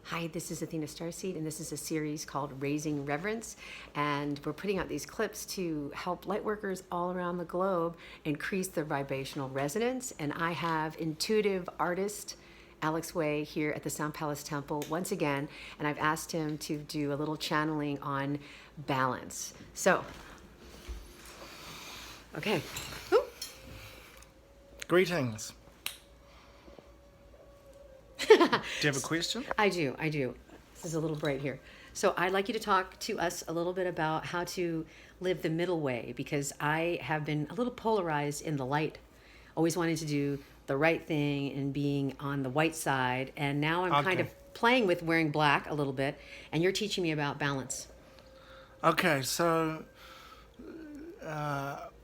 Hi, this is Athena StarSeed, and this is a series called Raising Reverence. And we're putting out these clips to help lightworkers all around the globe increase their vibrational resonance. And I have intuitive artist Alex Way here at the Sound Palace Temple once again, and I've asked him to do a little channeling on balance. So, okay. Ooh. Greetings. Do you have a question? I do. This is a little bright here. So I'd like you to talk to us a little bit about how to live the middle way, because I have been a little polarized in the light, always wanting to do the right thing and being on the white side. And now I'm kind of playing with wearing black a little bit, and you're teaching me about balance. Okay, so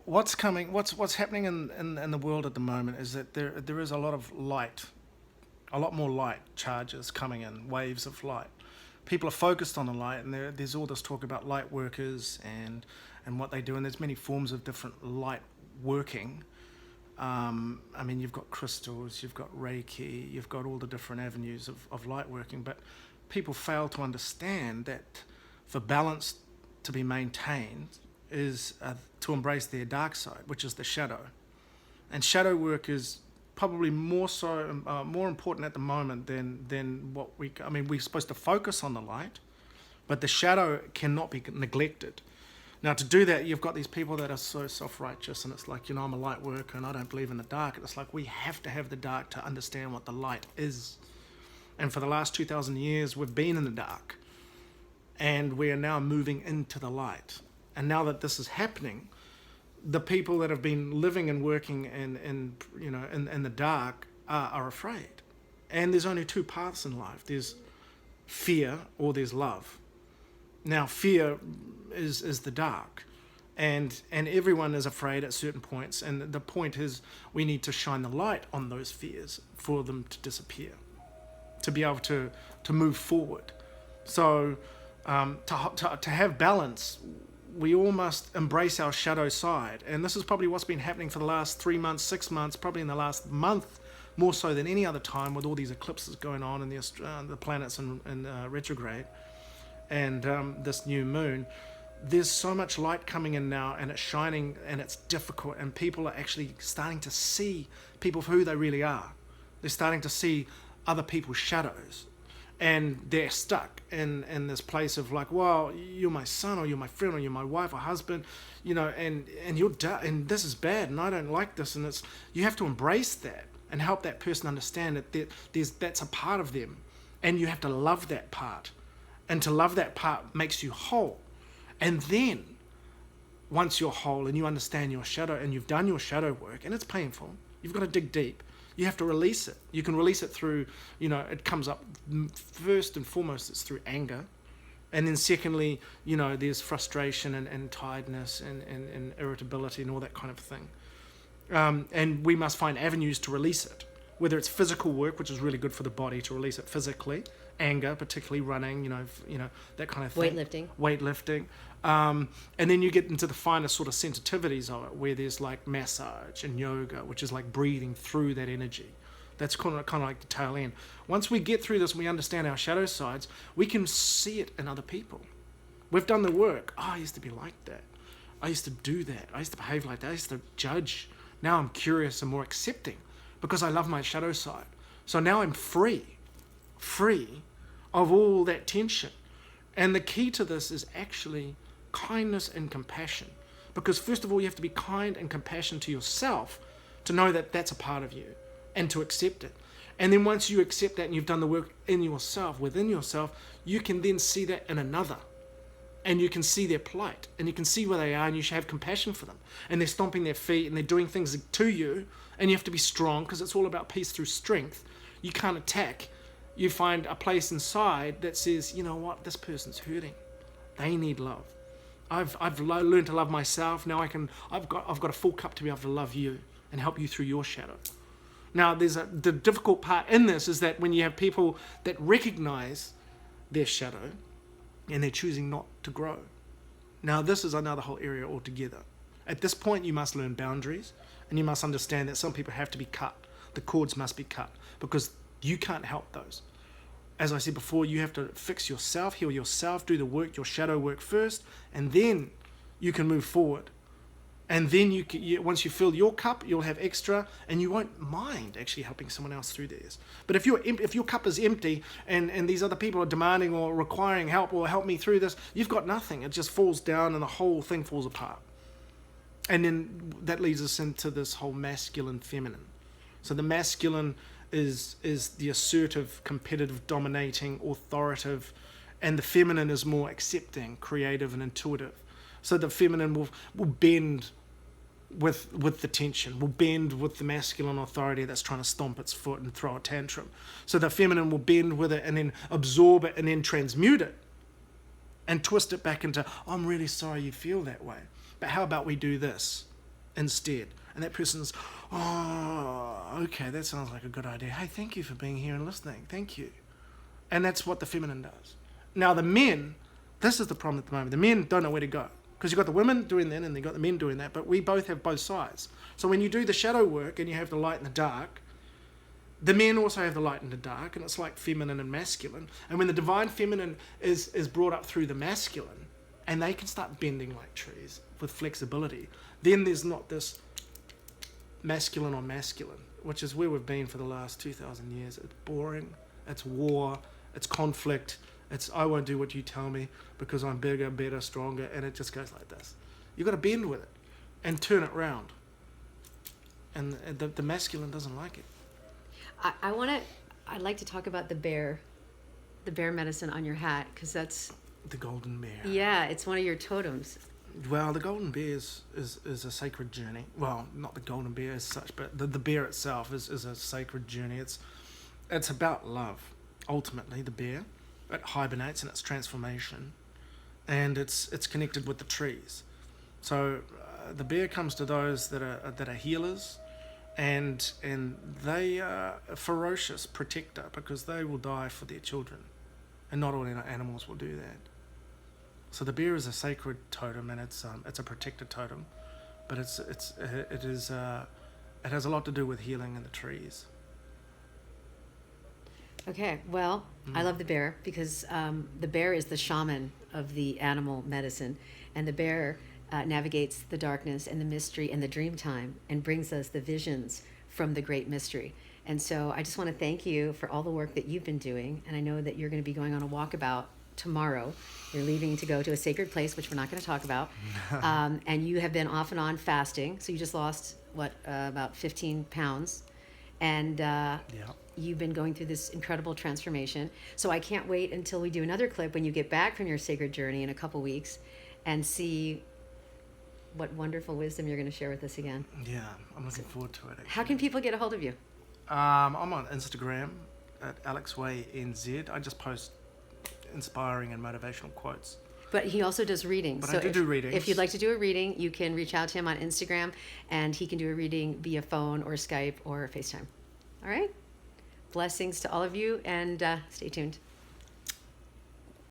what's happening in the world at the moment is that there is a lot of light. A lot more light charges coming in, waves of light. People are focused on the light, and there's all this talk about light workers and what they do, and there's many forms of different light working. I mean, you've got crystals, you've got Reiki, you've got all the different avenues of light working, but people fail to understand that for balance to be maintained is to embrace their dark side, which is the shadow. And shadow work is probably more important at the moment than what we're supposed to focus on the light, but the shadow cannot be neglected. Now, to do that, you've got these people that are so self-righteous, and it's like, I'm a light worker and I don't believe in the dark. It's like we have to have the dark to understand what the light is. And for the last 2,000 years, we've been in the dark, and we are now moving into the light. And now that this is happening, the people that have been living and working in the dark are afraid. And there's only two paths in life. There's fear or there's love. Now, fear is the dark. And everyone is afraid at certain points. And the point is we need to shine the light on those fears for them to disappear, to be able to move forward. So to have balance, we all must embrace our shadow side. And this is probably what's been happening for the last 3 months, 6 months, probably in the last month, more so than any other time, with all these eclipses going on and the planets in retrograde and this new moon. There's so much light coming in now, and it's shining, and it's difficult, and people are actually starting to see people for who they really are. They're starting to see other people's shadows. And they're stuck in this place of like, well, you're my son, or you're my friend, or you're my wife or husband, and you're and this is bad, and I don't like this, and you have to embrace that and help that person understand that that's a part of them, and you have to love that part, and to love that part makes you whole. And then once you're whole and you understand your shadow and you've done your shadow work, and it's painful, you've got to dig deep. You have to release it. You can release it through, it comes up first and foremost, it's through anger. And then secondly, there's frustration and tiredness and irritability and all that kind of thing. And we must find avenues to release it, whether it's physical work, which is really good for the body to release it physically, anger, particularly running, that kind of thing. Weightlifting. And then you get into the finer sort of sensitivities of it, where there's like massage and yoga, which is like breathing through that energy. That's kind of like the tail end. Once we get through this and we understand our shadow sides, we can see it in other people. We've done the work. I used to be like that. I used to do that. I used to behave like that. I used to judge. Now I'm curious and more accepting because I love my shadow side. So now I'm free of all that tension. And the key to this is actually kindness and compassion. Because first of all, you have to be kind and compassionate to yourself to know that that's a part of you and to accept it. And then once you accept that and you've done the work in yourself, within yourself, you can then see that in another. And you can see their plight, and you can see where they are, and you should have compassion for them. And they're stomping their feet, and they're doing things to you, and you have to be strong, because it's all about peace through strength. You can't attack. You find a place inside that says, you know what, this person's hurting. They need love. I've learned to love myself. Now I've got a full cup to be able to love you and help you through your shadow. Now the difficult part in this is that when you have people that recognize their shadow and they're choosing not to grow. Now this is another whole area altogether. At this point you must learn boundaries, and you must understand that some people have to be cut. The cords must be cut, because you can't help those. as I said before, you have to fix yourself, heal yourself, do the work, your shadow work first, and then you can move forward. And then once you fill your cup, you'll have extra, and you won't mind actually helping someone else through theirs. But if your cup is empty, and these other people are demanding or requiring help or help me through this, you've got nothing. It just falls down, and the whole thing falls apart. And then that leads us into this whole masculine, feminine. So the masculine is the assertive, competitive, dominating, authoritative, and the feminine is more accepting, creative, and intuitive. So the feminine will bend with the tension, will bend with the masculine authority that's trying to stomp its foot and throw a tantrum. So the feminine will bend with it and then absorb it and then transmute it and twist it back into, I'm really sorry you feel that way, but how about we do this instead? And that person's, oh, okay, that sounds like a good idea. Hey, thank you for being here and listening. Thank you. And that's what the feminine does. Now the men, this is the problem at the moment. The men don't know where to go. Because you've got the women doing that and you've got the men doing that, but we both have both sides. So when you do the shadow work and you have the light and the dark, the men also have the light and the dark, and it's like feminine and masculine. And when the divine feminine is brought up through the masculine, and they can start bending like trees with flexibility, then there's not this masculine on masculine, which is where we've been for the last 2,000 years. It's boring, it's war, it's conflict, it's I won't do what you tell me because I'm bigger, better, stronger, and it just goes like this. You've got to bend with it and turn it round. And the masculine doesn't like it. I'd like to talk about the bear medicine on your hat, because that's... The golden bear. Yeah, it's one of your totems. Well, the golden bear is a sacred journey. Well, not the golden bear as such, but the bear itself is a sacred journey. It's about love. Ultimately, the bear, it hibernates in its transformation, and it's connected with the trees. So the bear comes to those that are healers, and they are a ferocious protector because they will die for their children, and not all animals will do that. So the bear is a sacred totem, and it's a protector totem, but it has a lot to do with healing in the trees. Okay, well, I love the bear because the bear is the shaman of the animal medicine, and the bear navigates the darkness and the mystery and the dream time and brings us the visions from the great mystery. And so I just want to thank you for all the work that you've been doing, and I know that you're going to be going on a walkabout tomorrow. You're leaving to go to a sacred place, which we're not going to talk about, and you have been off and on fasting, so you just lost, about 15 pounds, and you've been going through this incredible transformation. So I can't wait until we do another clip when you get back from your sacred journey in a couple weeks and see what wonderful wisdom you're going to share with us again. Yeah, I'm looking forward to it. Actually. How can people get a hold of you? I'm on Instagram at AlexWayNZ. I just post inspiring and motivational quotes. But he also does readings. But I do readings. If you'd like to do a reading, you can reach out to him on Instagram, and he can do a reading via phone or Skype or FaceTime. All right? Blessings to all of you, and stay tuned.